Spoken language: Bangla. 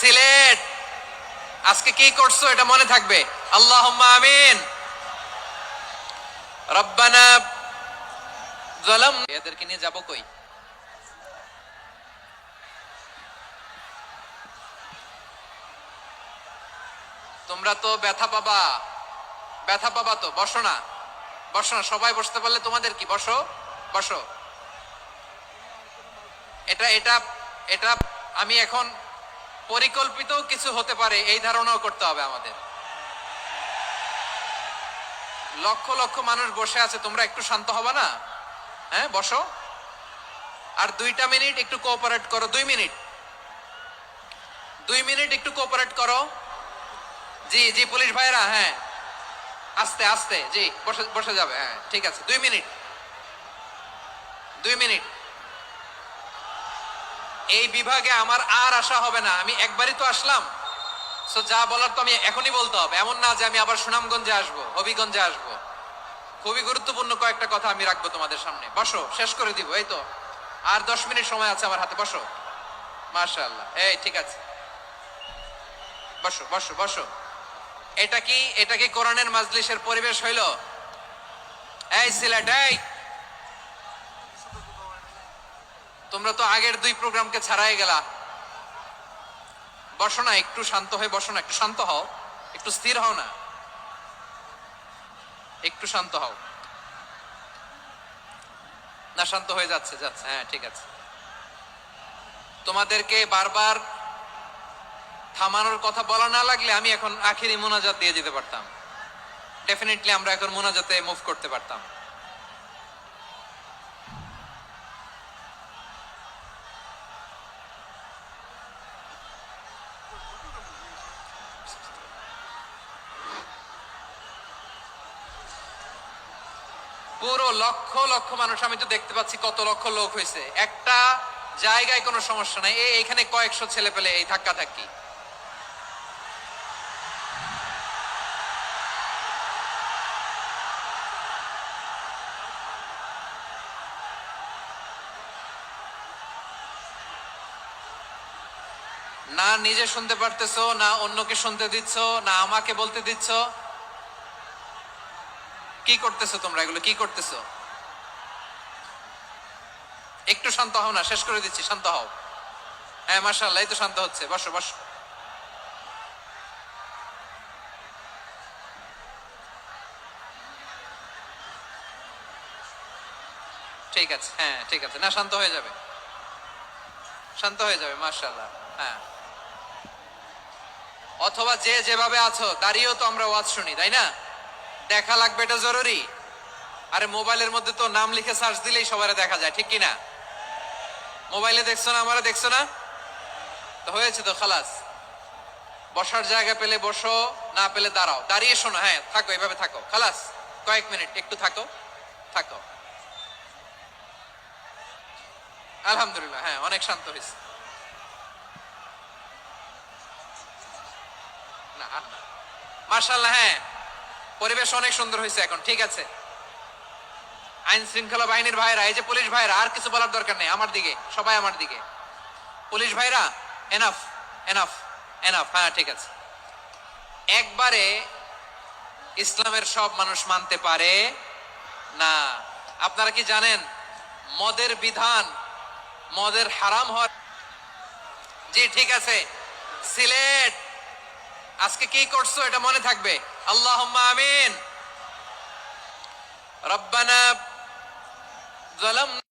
সিলেট আজকে কি করছো এটা মনে থাকবে। আল্লাহুম্মা আমিন। রব্বানা যালাম। এদেরকে নিয়ে যাব কই? তোমরা তো ব্যথা পাবা, ব্যথা পাবা তো। বসো না, বসো না, সবাই বসতে পারলে তোমাদের কি, বসো বসো। এটা এটা এটা আমি এখন পরিকল্পিত কিছু হতে পারে এই ধারণাও করতে হবে আমাদের। লক্ষ লক্ষ মানুষ বসে আছে, তোমরা একটু শান্ত হবা না? হ্যাঁ বসো। আর 2টা মিনিট একটু কোঅপারেট করো। 2 মিনিট, 2 মিনিট একটু কোঅপারেট করো। জি জি পুলিশ ভাইরা, হ্যাঁ আস্তে আস্তে, জি বসে বসে যাবে। হ্যাঁ ঠিক আছে, 2 মিনিট, 2 মিনিট। এই বিভাগে আমার আর আসা হবে না, আমি একবারই তো আসলাম। সো যা বলার তো আমি এখনই বলতে হবে, এমন না যে আমি আবার সুনামগঞ্জে আসবো, হবিগঞ্জে আসবো। খুবই গুরুত্বপূর্ণ কয়েকটা কথা আমি রাখবো তোমাদের সামনে। বসো, শেষ করে দিব। এই তো আর 10 মিনিট সময় আছে আমার হাতে। বসো। মাশাআল্লাহ, এই ঠিক আছে, বসো বসো বসো। এটা কি কোরআনের মাজলিসের পরিবেশ হইল? এই সিলেট, এই তোমরা তো আগের 2 প্রোগ্রামকে ছাড়াই গেলা। বসো না, একটু শান্ত হয়ে বসো না, একটু শান্ত হও, একটু স্থির হও না, একটু শান্ত হও না। শান্ত হয়ে যাচ্ছে যাচ্ছে, হ্যাঁ ঠিক আছে। তোমাদেরকে বারবার থামানোর কথা বলা না লাগলে আমি এখন আখিরি মোনাজাত দিয়ে যেতে পারতাম। ডেফিনেটলি আমরা এখন মোনাজাতে মুভ করতে পারতাম। পুরো লক্ষ লক্ষ মানুষ, আমি তো দেখতে পাচ্ছি কত লক্ষ লোক হয়েছে। একটা জায়গায় কোনো সমস্যা নাই, এখানে কয়েকশো ছেলে পেলে এই ধাক্কা ধাক্কি। না নিজে শুনতে পারতেছো, না অন্যকে শুনতে দিচ্ছ, না আমাকে বলতে দিচ্ছ। কি করতেছো তোমরা, এগুলো কি করতেছো? একটু শান্ত হও না, শেষ করে দিচ্ছি, শান্ত হও। হ্যাঁ মাশাআল্লাহ, এই তো শান্ত হচ্ছে। বসো বসো। ঠিক আছে, হ্যাঁ ঠিক আছে, না শান্ত হয়ে যাবে, শান্ত হয়ে যাবে, মাশাআল্লাহ। হ্যাঁ, অথবা যে যেভাবে আছো দাঁড়িয়েও তো আমরা ওয়াজ শুনি, তাই না? দেখা লাগবে, এটা জরুরি। আরে মোবাইলের মধ্যে তো নাম লিখে সার্চ দিলেই সবার দেখা যায়, ঠিক কিনা? মোবাইলে দেখছো না, আমারে দেখছো না, তো হয়েছে তো, খালাস। বসার জায়গা পেলে বসো, না পেলে দাঁড়াও, দাঁড়িয়ে শোনো। হ্যাঁ থাকো, এভাবে থাকো, খালাস। কয়েক মিনিট একটু থাকো, থাকো। আলহামদুলিল্লাহ, হ্যাঁ অনেক শান্ত হয়েছে। না আর না, মাশাআল্লাহ, হ্যাঁ পরিবেশ অনেক সুন্দর হয়েছে এখন, ঠিক আছে। আইন শৃঙ্খলা বাহিনীর ভাইরা, এই যে পুলিশ ভাইরা, আর কিছু বলার দরকার নেই, আমার দিকে সবাই, আমার দিকে। পুলিশ ভাইরা, এনাফ এনাফ এনাফ, হ্যাঁ ঠিক আছে। একবারে ইসলামের সব মানুষ মানতে পারে না। আপনারা কি জানেন মদের বিধান, মদের হারাম হওয়ার? জি ঠিক আছে। সিলেট আজকে কি করছো এটা মনে থাকবে। আল্লাহুম্মা আমিন। রব্বানা যালামনা